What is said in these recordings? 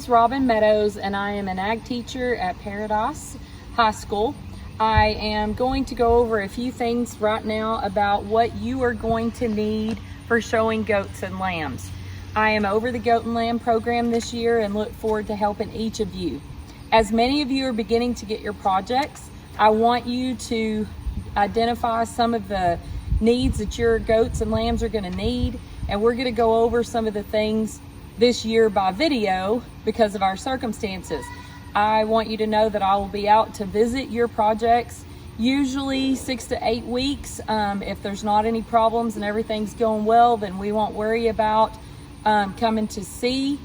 is Robin Meadows, and I am an ag teacher at Paradise High School. I am going to go over a few things right now about what you are going to need for showing goats and lambs. I am over the goat and lamb program this year and look forward to helping each of you. As many of you are beginning to get your projects, I want you to identify some of the needs that your goats and lambs are going to need, and we're going to go over some of the things this year by video because of our circumstances. I want you to know that I will be out to visit your projects usually 6 to 8 weeks. If there's not any problems and everything's going well, then we won't worry about coming to see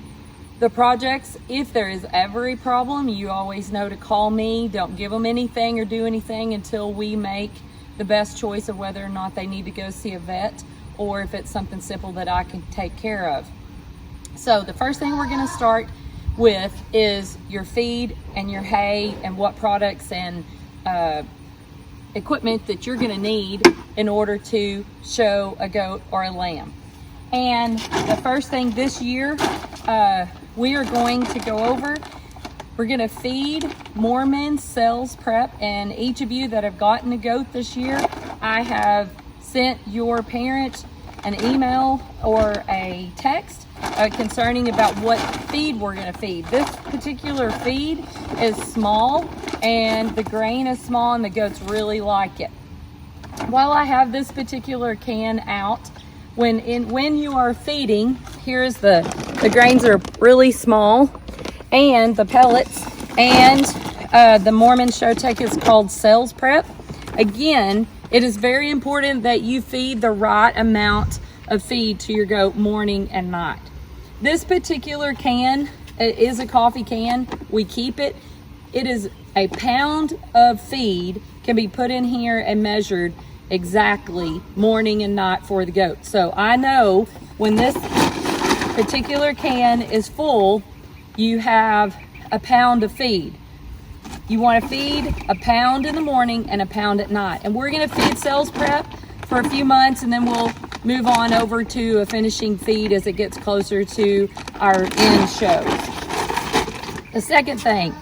the projects. If there is ever a problem, you always know to call me. Don't give them anything or do anything until we make the best choice of whether or not they need to go see a vet, or if it's something simple that I can take care of. So the first thing we're going to start with is your feed and your hay and what products and equipment that you're going to need in order to show a goat or a lamb. And the first thing this year we are going to go over, we're going to feed Mormon sales prep. And each of you that have gotten a goat this year, I have sent your parent an email or a text concerning about what feed we're going to feed. This particular feed is small and the grain is small and the goats really like it. While I have this particular can out, when you are feeding, here's the grains are really small, and the pellets, and the Mormon Showtech is called Sales Prep. Again, it is very important that you feed the right amount of feed to your goat morning and night. This particular can is a coffee can. We keep it. It is a pound of feed can be put in here and measured exactly morning and night for the goat. So I know when this particular can is full, you have a pound of feed. You want to feed a pound in the morning and a pound at night. And we're going to feed Sales Prep for a few months, and then we'll move on over to a finishing feed as it gets closer to our end shows. The second thing,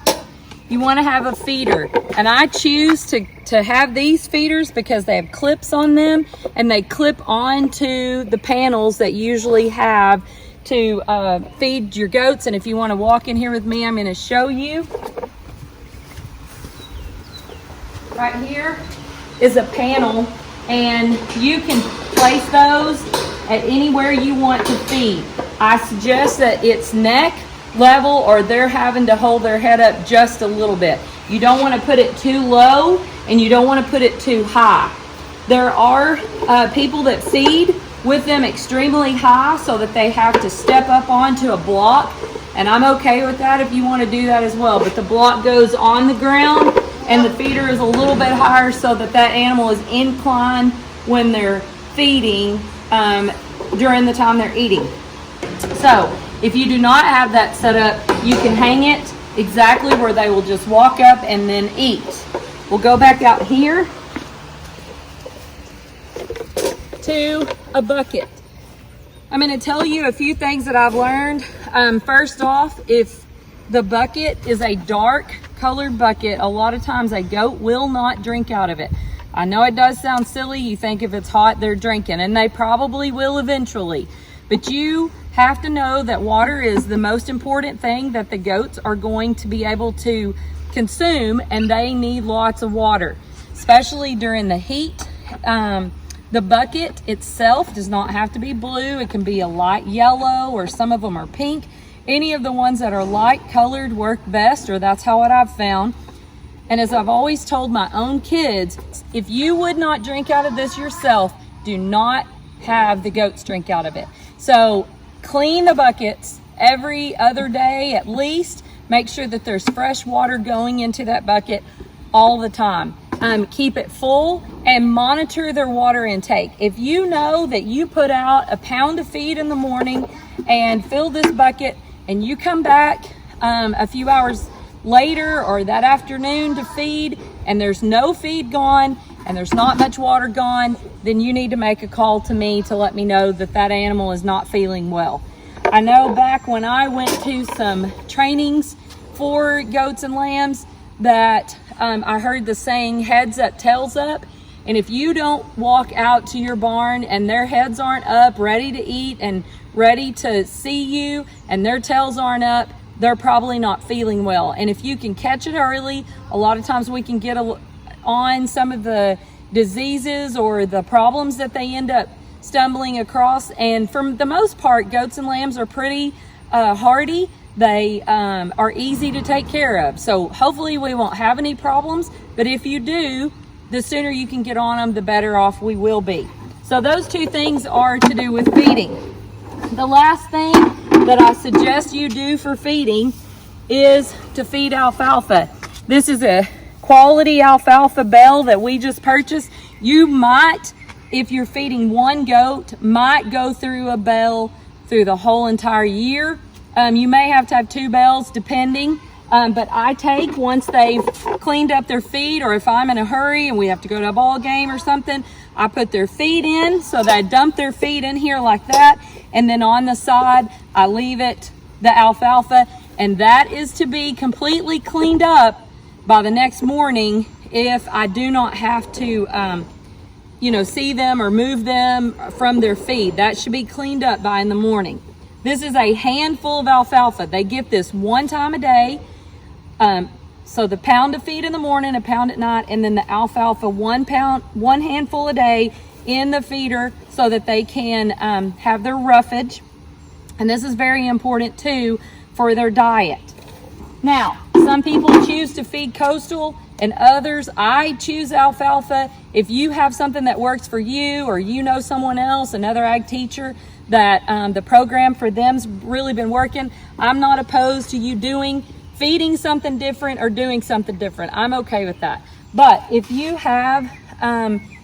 you want to have a feeder, and I choose to have these feeders because they have clips on them and they clip onto the panels that you usually have to feed your goats. And if you want to walk in here with me, I'm going to show you. Right here is a panel, and you can place those at anywhere you want to feed. I suggest that it's neck level or they're having to hold their head up just a little bit. You don't want to put it too low and you don't want to put it too high. There are people that feed with them extremely high so that they have to step up onto a block, and I'm okay with that if you want to do that as well. But the block goes on the ground and the feeder is a little bit higher so that that animal is inclined when they're feeding during the time they're eating. So if you do not have that set up, you can hang it exactly where they will just walk up and then eat. We'll go back out here to a bucket. I'm going to tell you a few things that I've learned. First off, if the bucket is a dark colored bucket, a lot of times a goat will not drink out of it. I know it does sound silly. You think if it's hot, they're drinking, and they probably will eventually. But you have to know that water is the most important thing that the goats are going to be able to consume, and they need lots of water, especially during the heat. The bucket itself does not have to be blue. It can be a light yellow, or some of them are pink. Any of the ones that are light colored work best, or that's how I've found. And as I've always told my own kids, if you would not drink out of this yourself, do not have the goats drink out of it. So clean the buckets every other day at least. Make sure that there's fresh water going into that bucket all the time. Keep it full and monitor their water intake. If you know that you put out a pound of feed in the morning and fill this bucket, and you come back a few hours later or that afternoon to feed, and there's no feed gone and there's not much water gone, then you need to make a call to me to let me know that that animal is not feeling well. I know back when I went to some trainings for goats and lambs that I heard the saying, heads up, tails up. And if you don't walk out to your barn and their heads aren't up, ready to eat and ready to see you, and their tails aren't up, they're probably not feeling well. And if you can catch it early, a lot of times we can get on some of the diseases or the problems that they end up stumbling across. And for the most part, goats and lambs are pretty hardy. They are easy to take care of. So hopefully we won't have any problems. But if you do, the sooner you can get on them, the better off we will be. So those two things are to do with feeding. The last thing that I suggest you do for feeding is to feed alfalfa. This is a quality alfalfa bale that we just purchased. You might, if you're feeding one goat, might go through a bale through the whole entire year. You may have to have 2 bales depending. But I take, once they've cleaned up their feed, or if I'm in a hurry and we have to go to a ball game or something, I put their feed in. So that I dump their feed in here like that. And then on the side, I leave it, the alfalfa. And that is to be completely cleaned up by the next morning if I do not have to, see them or move them from their feed. That should be cleaned up by in the morning. This is a handful of alfalfa. They get this one time a day. So the pound of feed in the morning, a pound at night, and then the alfalfa, 1 handful a day in the feeder so that they can have their roughage. And this is very important too for their diet. Now, some people choose to feed coastal and others, I choose alfalfa. If you have something that works for you, or you know someone else, another ag teacher, that the program for them's really been working, I'm not opposed to you feeding something different or doing something different. I'm okay with that. But if you have,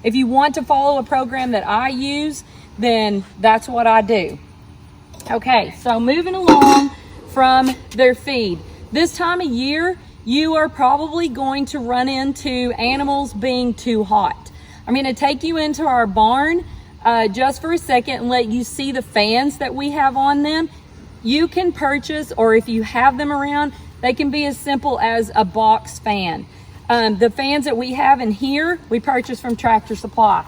if you want to follow a program that I use, then that's what I do. Okay, so moving along from their feed. This time of year, you are probably going to run into animals being too hot. I'm going to take you into our barn just for a second and let you see the fans that we have on them. You can purchase, or if you have them around, they can be as simple as a box fan. The fans that we have in here, we purchased from Tractor Supply.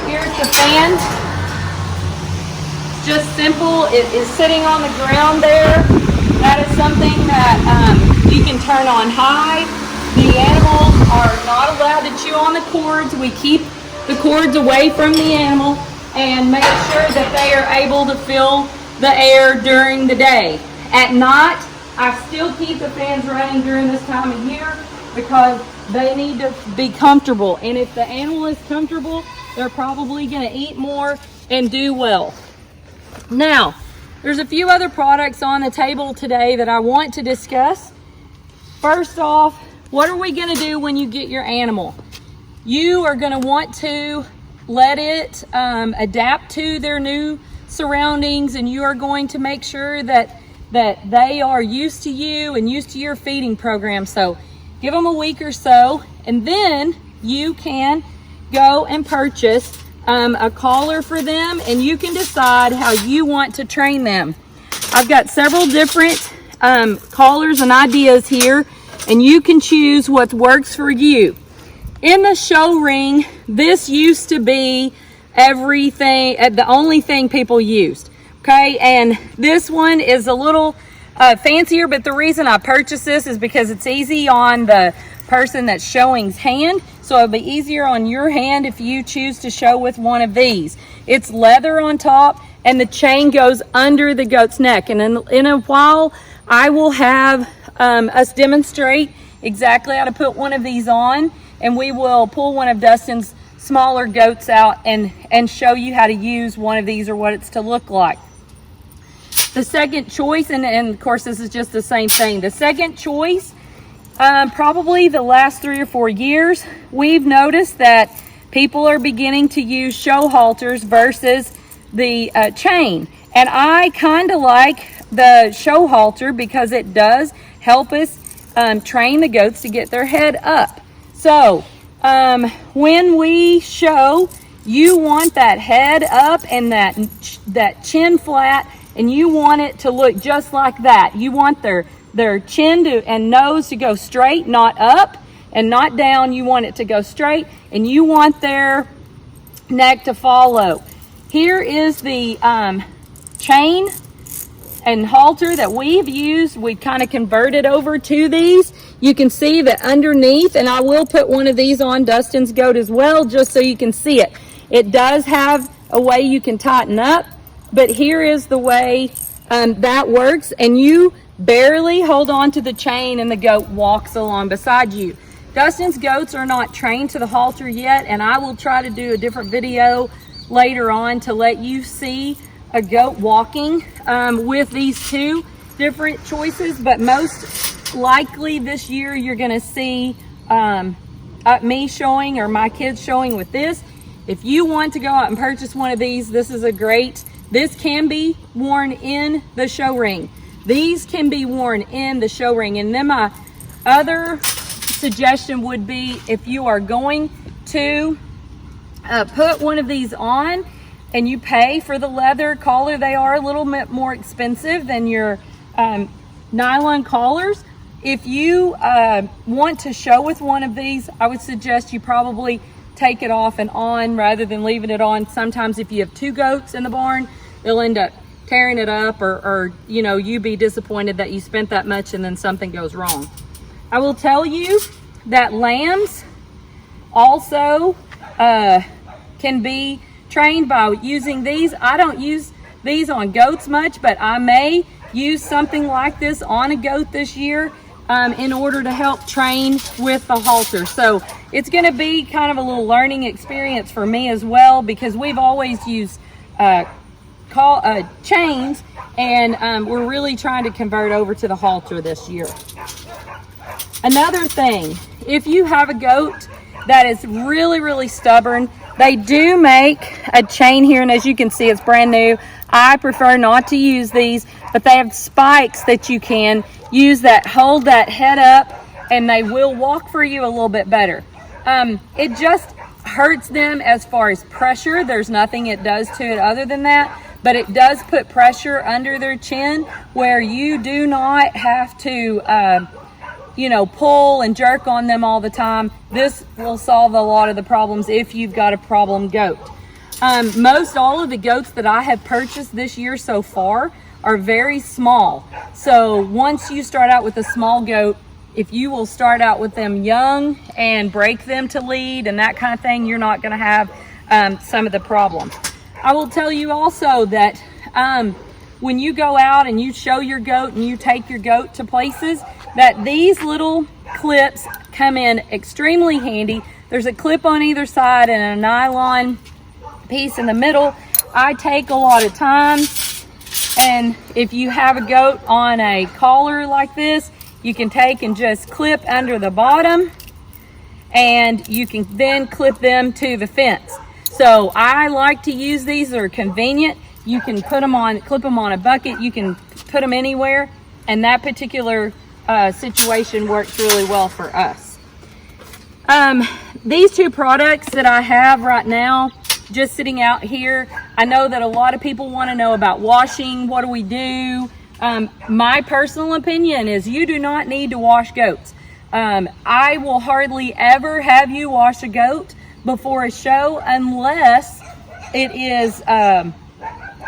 Here's the fan. Just simple. It is sitting on the ground there. That is something that you can turn on high. The animals are not allowed to chew on the cords. We keep the cords away from the animal and make sure that they are able to fill the air during the day. At night, I still keep the fans running during this time of year because they need to be comfortable. And if the animal is comfortable, they're probably going to eat more and do well. Now, there's a few other products on the table today that I want to discuss. First off, what are we going to do when you get your animal? You are going to want to let it adapt to their new surroundings, and you are going to make sure that they are used to you and used to your feeding program. So give them a week or so, and then you can go and purchase a collar for them, and you can decide how you want to train them. I've got several different collars and ideas here, and you can choose what works for you. In the show ring, this used to be everything, the only thing people used. Okay, and this one is a little fancier, but the reason I purchased this is because it's easy on the person that's showing's hand. So it'll be easier on your hand if you choose to show with one of these. It's leather on top, and the chain goes under the goat's neck. And in a while, I will have us demonstrate exactly how to put one of these on, and we will pull one of Dustin's smaller goats out and show you how to use one of these or what it's to look like. The second choice, and of course this is just the same thing. The second choice, probably the last 3 or 4 years, we've noticed that people are beginning to use show halters versus the chain. And I kind of like the show halter because it does help us train the goats to get their head up. So when we show, you want that head up and that chin flat, and you want it to look just like that. You want their chin and nose to go straight, not up and not down. You want it to go straight, and you want their neck to follow. Here is the chain and halter that we've used. We kind of converted over to these. You can see that underneath, and I will put one of these on Dustin's goat as well, just so you can see it. It does have a way you can tighten up, but here is the way that works, and you barely hold on to the chain and the goat walks along beside you. Dustin's goats are not trained to the halter yet, and I will try to do a different video later on to let you see a goat walking with these two different choices, but most likely this year you're going to see me showing, or my kids showing with this. If you want to go out and purchase one of these, this can be worn in the show ring. These can be worn in the show ring. And then my other suggestion would be, if you are going to put one of these on and you pay for the leather collar, they are a little bit more expensive than your nylon collars. If you want to show with one of these, I would suggest you probably take it off and on rather than leaving it on. Sometimes if you have two goats in the barn, they'll end up tearing it up, or you be disappointed that you spent that much and then something goes wrong. I will tell you that lambs also can be trained by using these. I don't use these on goats much, but I may use something like this on a goat this year in order to help train with the halter. So it's going to be kind of a little learning experience for me as well, because we've always used chains, and we're really trying to convert over to the halter this year. Another thing, if you have a goat that is really, really stubborn, they do make a chain here, and as you can see, it's brand new. I prefer not to use these, but they have spikes that you can use that hold that head up, and they will walk for you a little bit better. It just hurts them as far as pressure. There's nothing it does to it other than that, but it does put pressure under their chin where you do not have to pull and jerk on them all the time. This will solve a lot of the problems if you've got a problem goat. Most all of the goats that I have purchased this year so far are very small. So once you start out with a small goat, if you will start out with them young and break them to lead and that kind of thing, you're not going to have some of the problem. I will tell you also that when you go out and you show your goat and you take your goat to places, that these little clips come in extremely handy. There's a clip on either side and a nylon piece in the middle. I take a lot of times, and if you have a goat on a collar like this, you can take and just clip under the bottom, and you can then clip them to the fence. So I like to use these. They're convenient. You can put them on, clip them on a bucket. You can put them anywhere, and that particular situation works really well for us. These two products that I have right now just sitting out here, I know that a lot of people want to know about washing. What do we do? My personal opinion is you do not need to wash goats. I will hardly ever have you wash a goat before a show unless it is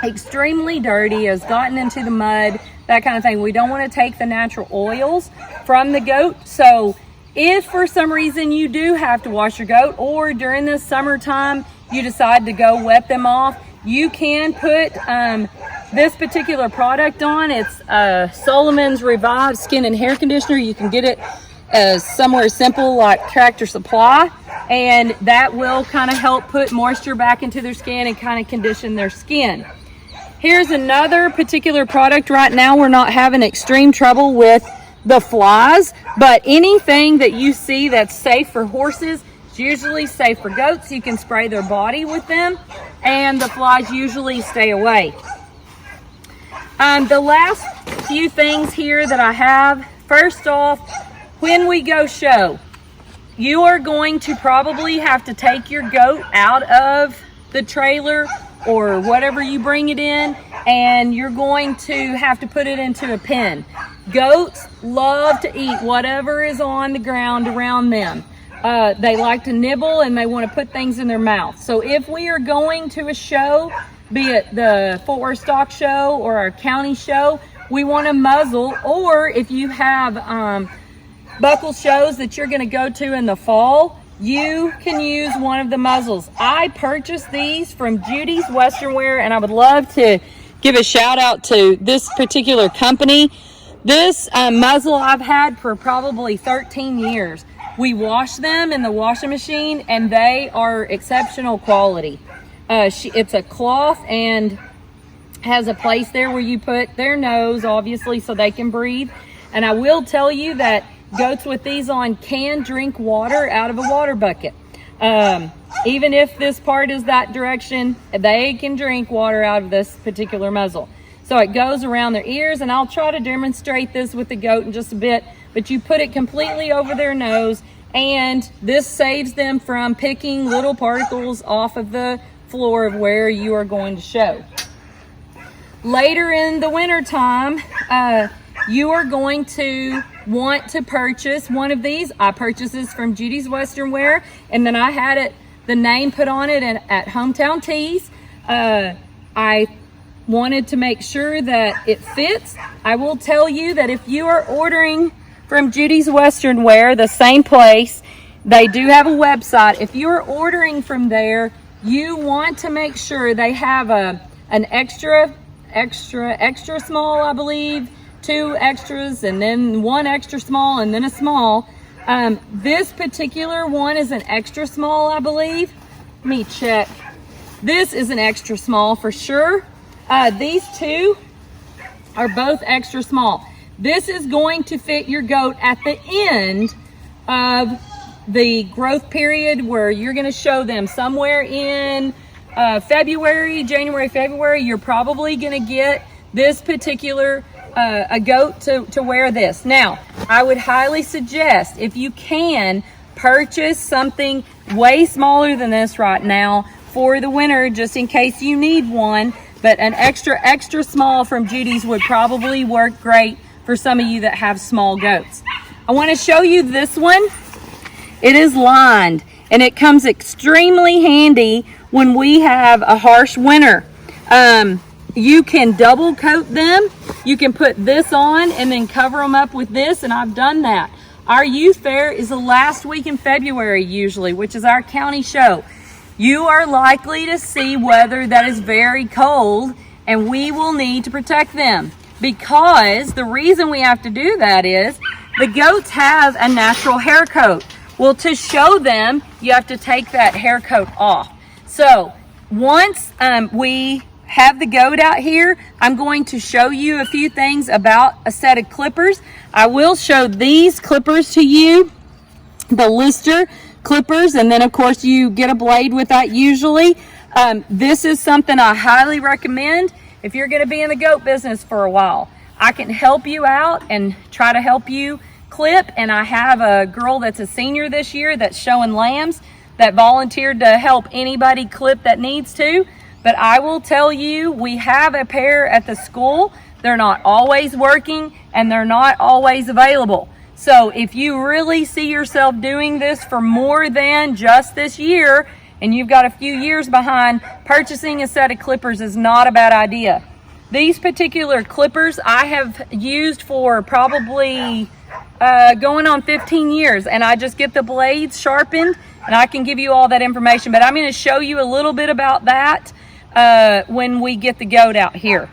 extremely dirty, has gotten into the mud, that kind of thing. We don't want to take the natural oils from the goat. So if for some reason you do have to wash your goat, or during the summertime you decide to go wet them off, you can put this particular product on. It's Solomon's Revive Skin and Hair Conditioner. You can get it somewhere simple like Tractor Supply, and that will kind of help put moisture back into their skin and kind of condition their skin. Here's another particular product. Right now we're not having extreme trouble with the flies, but anything that you see that's safe for horses is usually safe for goats. You can spray their body with them and the flies usually stay away. The last few things here that I have, first off, when we go show, you are going to probably have to take your goat out of the trailer or whatever you bring it in, and you're going to have to put it into a pen. Goats love to eat whatever is on the ground around them. They like to nibble and they want to put things in their mouth. So if we are going to a show, be it the Fort Worth Stock Show or our county show, we want to muzzle, or if you have buckle shows that you're going to go to in the fall, you can use one of the muzzles. I purchased these from Judy's Western Wear, and I would love to give a shout out to this particular company. This muzzle I've had for probably 13 years. We wash them in the washing machine, and they are exceptional quality. It's a cloth and has a place there where you put their nose, obviously, so they can breathe. And I will tell you that goats with these on can drink water out of a water bucket. Even if this part is that direction, they can drink water out of this particular muzzle. So it goes around their ears, and I'll try to demonstrate this with the goat in just a bit, but you put it completely over their nose, and this saves them from picking little particles off of the floor of where you are going to show. Later in the winter time, you are going to want to purchase one of these. I purchased this from Judy's Western Wear, and then I had the name put on it at Hometown Tees. I wanted to make sure that it fits. I will tell you that if you are ordering from Judy's Western Wear, the same place, they do have a website. If you're ordering from there, you want to make sure they have an extra small, I believe, 2 extras, and then 1 extra small, and then a small. This particular one is an extra small, I believe. Let me check. This is an extra small for sure. These two are both extra small. This is going to fit your goat at the end of the growth period, where you're going to show them somewhere in January, February. You're probably going to get this particular a goat to wear this. Now, I would highly suggest, if you can, purchase something way smaller than this right now for the winter, just in case you need one. But an extra small from Judy's would probably work great for some of you that have small goats. I want to show you this one. It is lined, and it comes extremely handy when we have a harsh winter. You can double coat them. You can put this on and then cover them up with this, and I've done that. Our youth fair is the last week in February usually, which is our county show. You are likely to see weather that is very cold, and we will need to protect them, because the reason we have to do that is the goats have a natural hair coat. Well, to show them, you have to take that hair coat off. So once we have the goat out here, I'm going to show you a few things about a set of clippers. I will show these clippers to you, the Lister clippers, and then of course you get a blade with that usually. This is something I highly recommend if you're going to be in the goat business for a while. I can help you out and try to help you clip, and I have a girl that's a senior this year that's showing lambs that volunteered to help anybody clip that needs to. But I will tell you, we have a pair at the school. They're not always working, and they're not always available. So if you really see yourself doing this for more than just this year, and you've got a few years behind, purchasing a set of clippers is not a bad idea. These particular clippers I have used for probably going on 15 years, and I just get the blades sharpened, and I can give you all that information. But I'm going to show you a little bit about that when we get the goat out here.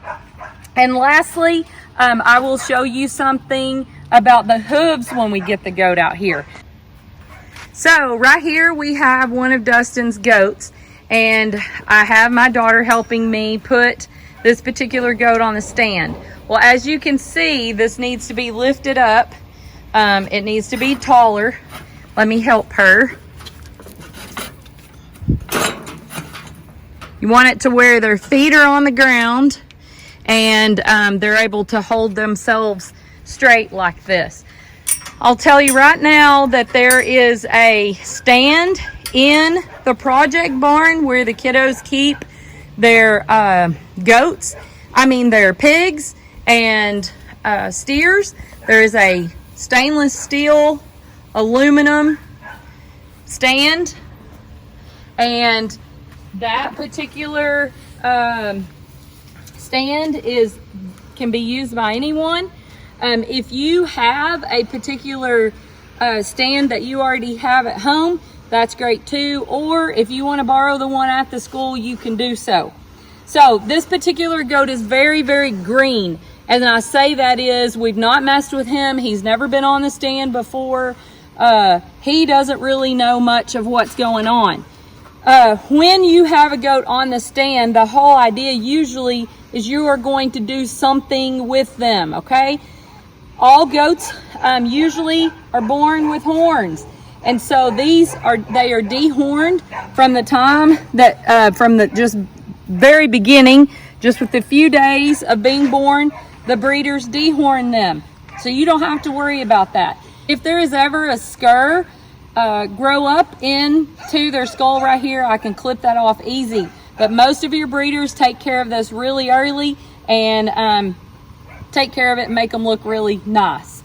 And lastly, I will show you something about the hooves when we get the goat out here. So right here we have one of Dustin's goats, and I have my daughter helping me put this particular goat on the stand. Well, as you can see, this needs to be lifted up. It needs to be taller. Let me help her. You want it to where their feet are on the ground, and they're able to hold themselves straight like this. I'll tell you right now that there is a stand in the project barn where the kiddos keep their their pigs and steers. There is a stainless steel aluminum stand, and that particular stand can be used by anyone. If you have a particular stand that you already have at home, that's great too. Or if you want to borrow the one at the school, you can do so. So this particular goat is very, very green. And I say that is, we've not messed with him. He's never been on the stand before. He doesn't really know much of what's going on. When you have a goat on the stand, the whole idea usually is you are going to do something with them, okay? All goats usually are born with horns. And so they are dehorned from the time that, from the just very beginning, just with a few days of being born, the breeders dehorn them. So you don't have to worry about that. If there is ever a scur grow up into their skull right here, I can clip that off easy. But most of your breeders take care of this really early and take care of it and make them look really nice.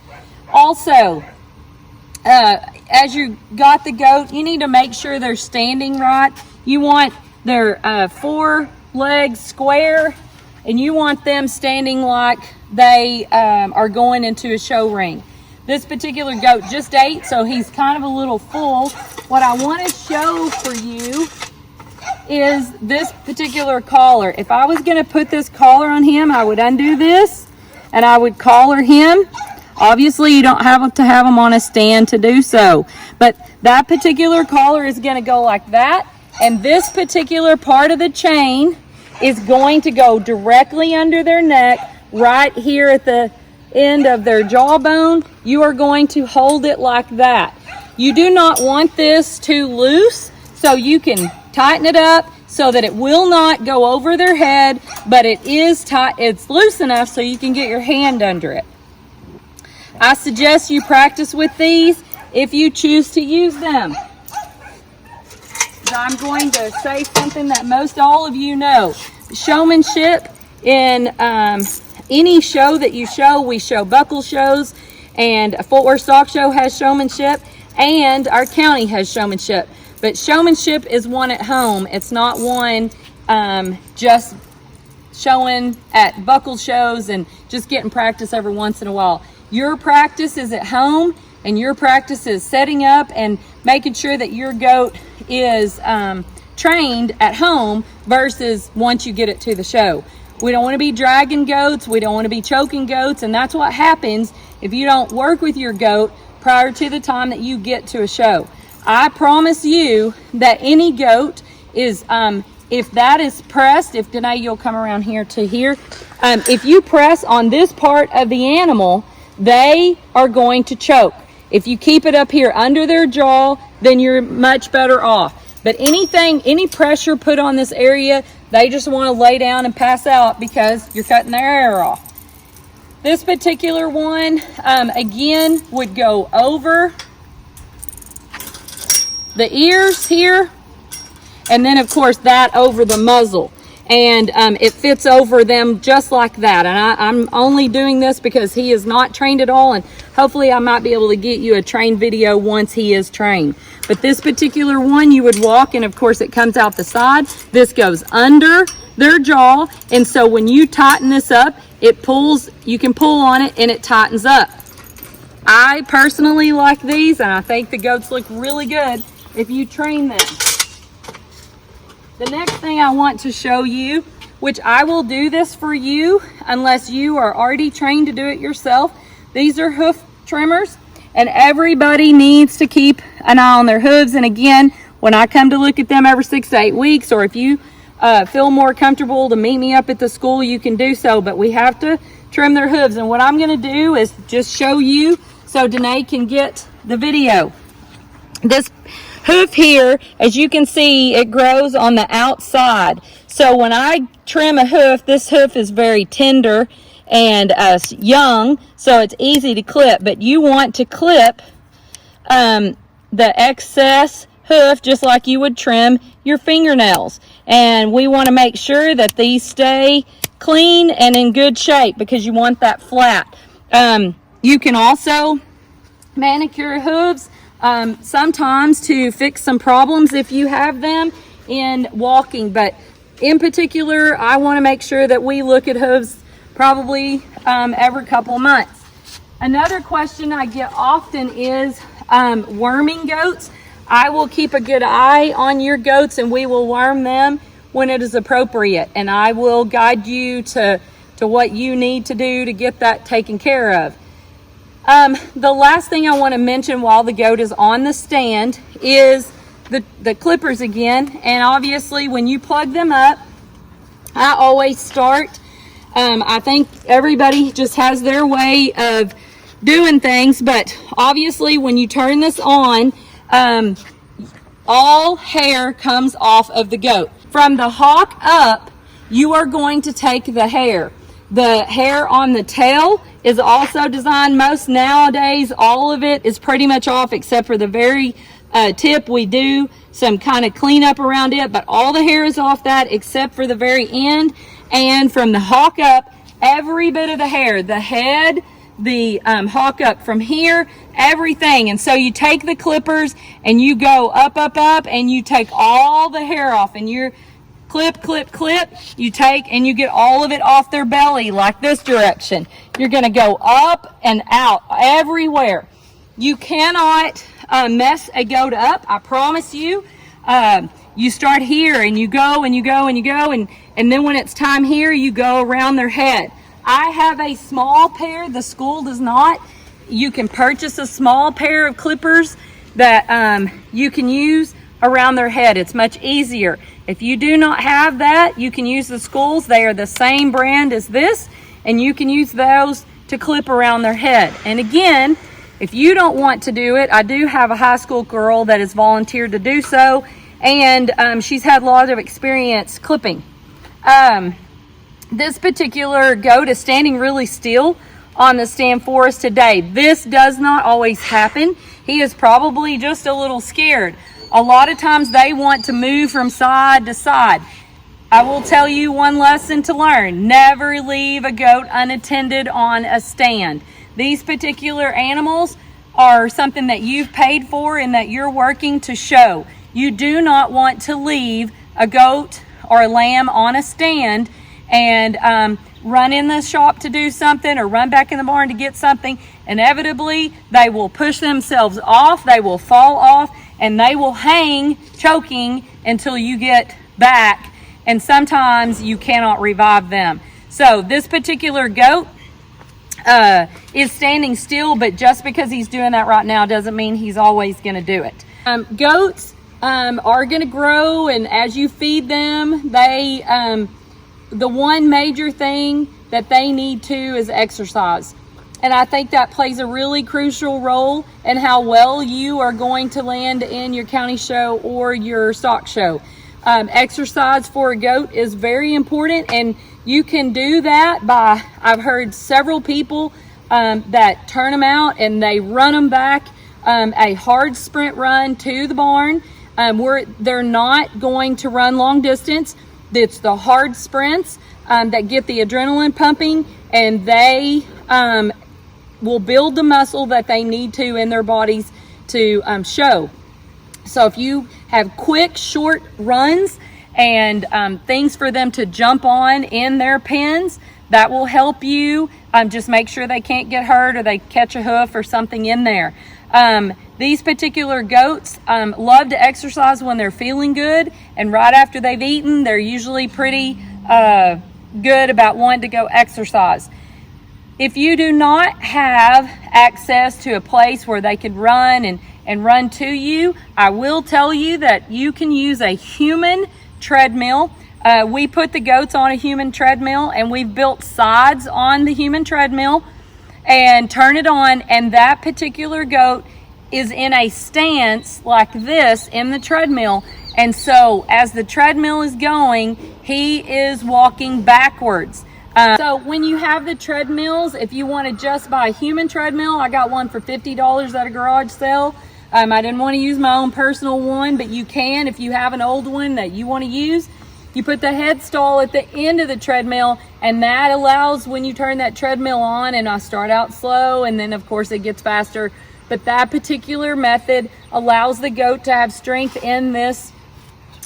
Also, as you got the goat, you need to make sure they're standing right. You want their 4 legs square, and you want them standing like they are going into a show ring. This particular goat just ate, so he's kind of a little full. What I want to show for you is this particular collar. If I was going to put this collar on him, I would undo this and I would collar him. Obviously, you don't have to have him on a stand to do so, but that particular collar is going to go like that, and this particular part of the chain is going to go directly under their neck, right here at the end of their jawbone. You are going to hold it like that. You do not want this too loose, so you can tighten it up so that it will not go over their head, but it is tight. It's loose enough so you can get your hand under it. I suggest you practice with these if you choose to use them. I'm going to say something that most all of you know. Showmanship in any show that you show. We show buckle shows, and a footwear stock show has showmanship, and our county has showmanship. But showmanship is one at home. It's not one just showing at buckle shows and just getting practice every once in a while. Your practice is at home, and your practice is setting up and making sure that your goat is trained at home versus once you get it to the show. We don't want to be dragging goats. We don't want to be choking goats, and that's what happens if you don't work with your goat prior to the time that you get to a show. I promise you that any goat is, if that is pressed, if Danae, you'll come around here to here, if you press on this part of the animal, they are going to choke. If you keep it up here under their jaw, then you're much better off. But any pressure put on this area, they just want to lay down and pass out because you're cutting their air off. This particular one, again, would go over the ears here, and then of course that over the muzzle. And it fits over them just like that. And I'm only doing this because he is not trained at all, and hopefully I might be able to get you a train video once he is trained. But this particular one, you would walk, and of course it comes out the side. This goes under their jaw, and so when you tighten this up, it pulls, you can pull on it and it tightens up. I personally like these, and I think the goats look really good if you train them. The next thing I want to show you, which I will do this for you unless you are already trained to do it yourself. These are hoof trimmers, and everybody needs to keep an eye on their hooves. And again, when I come to look at them every 6 to 8 weeks, or if you feel more comfortable to meet me up at the school, you can do so, but we have to trim their hooves. And what I'm going to do is just show you so Danae can get the video. This hoof here, as you can see, it grows on the outside. So when I trim a hoof, this hoof is very tender, and young, so it's easy to clip. But you want to clip the excess hoof just like you would trim your fingernails. And we want to make sure that these stay clean and in good shape because you want that flat. You can also manicure hooves sometimes to fix some problems if you have them in walking, but in particular I want to make sure that we look at hooves probably every couple months. Another question I get often is worming goats. I will keep a good eye on your goats and we will worm them when it is appropriate, and I will guide you to what you need to do to get that taken care of. The last thing I want to mention while the goat is on the stand is the clippers again. And obviously when you plug them up, I always start, I think everybody just has their way of doing things, but obviously when you turn this on, all hair comes off of the goat. From the hock up, you are going to take the hair. The hair on the tail is also designed, most nowadays, all of it is pretty much off except for the very tip. We do some kind of cleanup around it, but all the hair is off that except for the very end. And from the hock up, every bit of the hair, the head, the hock up from here, everything. And so you take the clippers and you go up, up, up, and you take all the hair off, and you're clip, clip, clip. You take and you get all of it off their belly like this direction. You're going to go up and out everywhere. You cannot mess a goat up, I promise you. You start here and you go and you go and you go, and then when it's time here, you go around their head. I have a small pair, the school does not. You can purchase a small pair of clippers that you can use around their head. It's much easier. If you do not have that, you can use the schools. They are the same brand as this, and you can use those to clip around their head. And again, if you don't want to do it, I do have a high school girl that has volunteered to do so, and she's had a lot of experience clipping. This particular goat is standing really still on the stand for us today. This does not always happen. He is probably just a little scared. A lot of times they want to move from side to side. I will tell you one lesson to learn. Never leave a goat unattended on a stand. These particular animals are something that you've paid for and that you're working to show. You do not want to leave a goat or a lamb on a stand and run in the shop to do something or run back in the barn to get something. Inevitably, they will push themselves off, they will fall off, and they will hang choking until you get back, and sometimes you cannot revive them. So this particular goat is standing still, but just because he's doing that right now doesn't mean he's always going to do it. Goats are going to grow, and as you feed them, they the one major thing that they need to is exercise. And I think that plays a really crucial role in how well you are going to land in your county show or your stock show. Exercise for a goat is very important, and you can do that by, I've heard several people that turn them out and they run them back a hard sprint run to the barn where they're not going to run long distance. It's the hard sprints that get the adrenaline pumping, and they will build the muscle that they need to in their bodies to show. So if you have quick, short runs and things for them to jump on in their pens, that will help you just make sure they can't get hurt or they catch a hoof or something in there. These particular goats love to exercise when they're feeling good, and right after they've eaten, they're usually pretty good about wanting to go exercise. If you do not have access to a place where they could run and run to you, I will tell you that you can use a human treadmill. We put the goats on a human treadmill, and we've built sides on the human treadmill and turn it on, and that particular goat is in a stance like this in the treadmill. And so as the treadmill is going, he is walking backwards. So when you have the treadmills, if you want to just buy a human treadmill, I got one for $50 at a garage sale. I didn't want to use my own personal one, but you can if you have an old one that you want to use. You put the head stall at the end of the treadmill, and that allows when you turn that treadmill on, and I start out slow, and then of course it gets faster. But that particular method allows the goat to have strength in this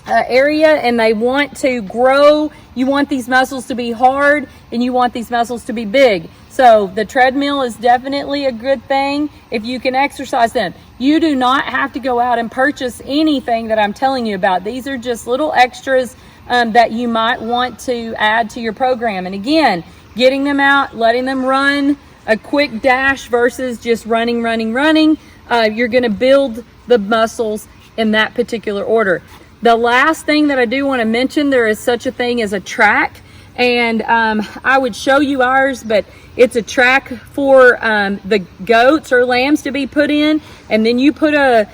area, and they want to grow. You want these muscles to be hard, and you want these muscles to be big. So the treadmill is definitely a good thing if you can exercise them. You do not have to go out and purchase anything that I'm telling you about. These are just little extras that you might want to add to your program. And again, getting them out, letting them run a quick dash versus just running. You're going to build the muscles in that particular order. The last thing that I do want to mention, there is such a thing as a track. And I would show you ours, but it's a track for the goats or lambs to be put in. And then you put a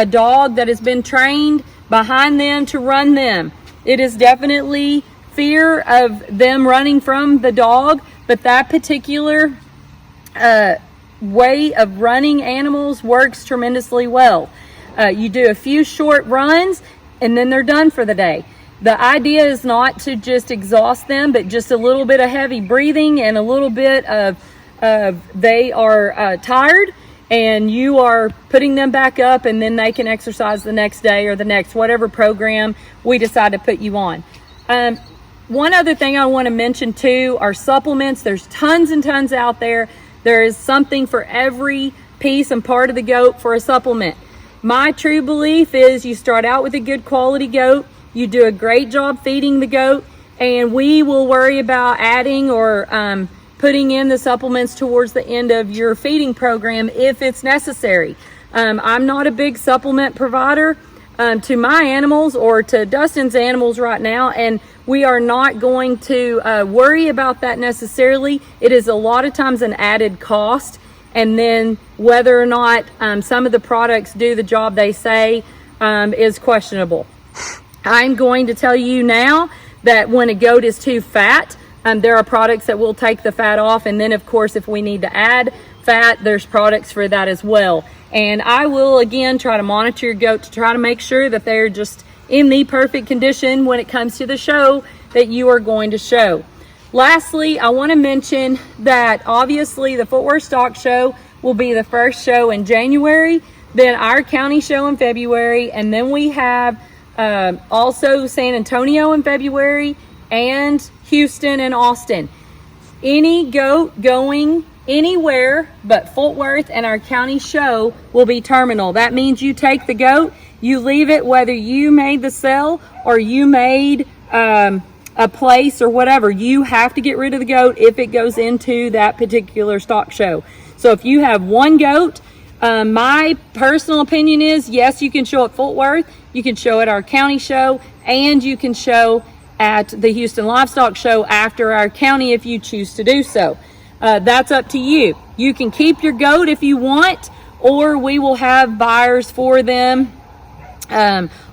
dog that has been trained behind them to run them. It is definitely fear of them running from the dog, but that particular way of running animals works tremendously well. You do a few short runs, and then they're done for the day. The idea is not to just exhaust them, but just a little bit of heavy breathing and a little bit of they are tired, and you are putting them back up, and then they can exercise the next day or the next whatever program we decide to put you on. One other thing I want to mention too are supplements. There's tons and tons out there. There is something for every piece and part of the goat for a supplement. My true belief is you start out with a good quality goat, you do a great job feeding the goat, and we will worry about adding or putting in the supplements towards the end of your feeding program if it's necessary. I'm not a big supplement provider to my animals or to Dustin's animals right now, and we are not going to worry about that necessarily. It is a lot of times an added cost, and then whether or not some of the products do the job they say is questionable. I'm going to tell you now that when a goat is too fat, there are products that will take the fat off, and then of course if we need to add fat, there's products for that as well. And I will again try to monitor your goat to try to make sure that they're just in the perfect condition when it comes to the show that you are going to show. Lastly, I want to mention that obviously the Footworth Stock Show will be the first show in January, then our county show in February, and then we have also San Antonio in February, and Houston and Austin. Any goat going anywhere but Fort Worth and our county show will be terminal. That means you take the goat, you leave it, whether you made the sale or you made a place or whatever, you have to get rid of the goat if it goes into that particular stock show. So if you have one goat, my personal opinion is yes, you can show at Fort Worth, you can show at our county show, and you can show at the Houston Livestock Show after our county if you choose to do so. That's up to you. You can keep your goat if you want, or we will have buyers for them.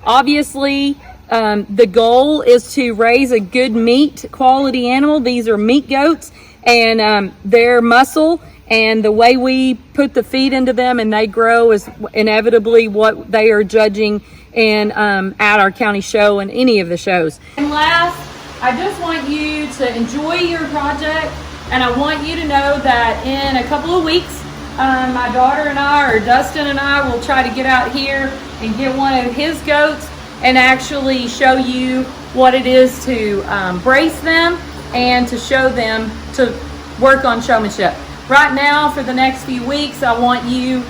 Obviously, the goal is to raise a good meat quality animal. These are meat goats, and their muscle and the way we put the feed into them and they grow is inevitably what they are judging in at our county show and any of the shows. And last, I just want you to enjoy your project, and I want you to know that in a couple of weeks, my daughter and I, or Dustin and I, will try to get out here and get one of his goats and actually show you what it is to brace them and to show them to work on showmanship. Right now, for the next few weeks, I want you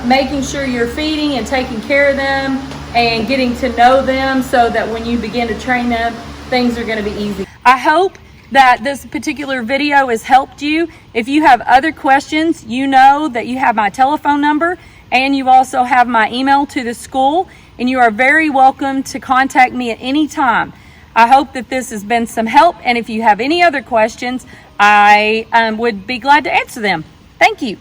making sure you're feeding and taking care of them and getting to know them so that when you begin to train them, things are going to be easy. I hope that this particular video has helped you. If you have other questions, you know that you have my telephone number and you also have my email to the school, and you are very welcome to contact me at any time. I hope that this has been some help, and if you have any other questions, I would be glad to answer them. Thank you.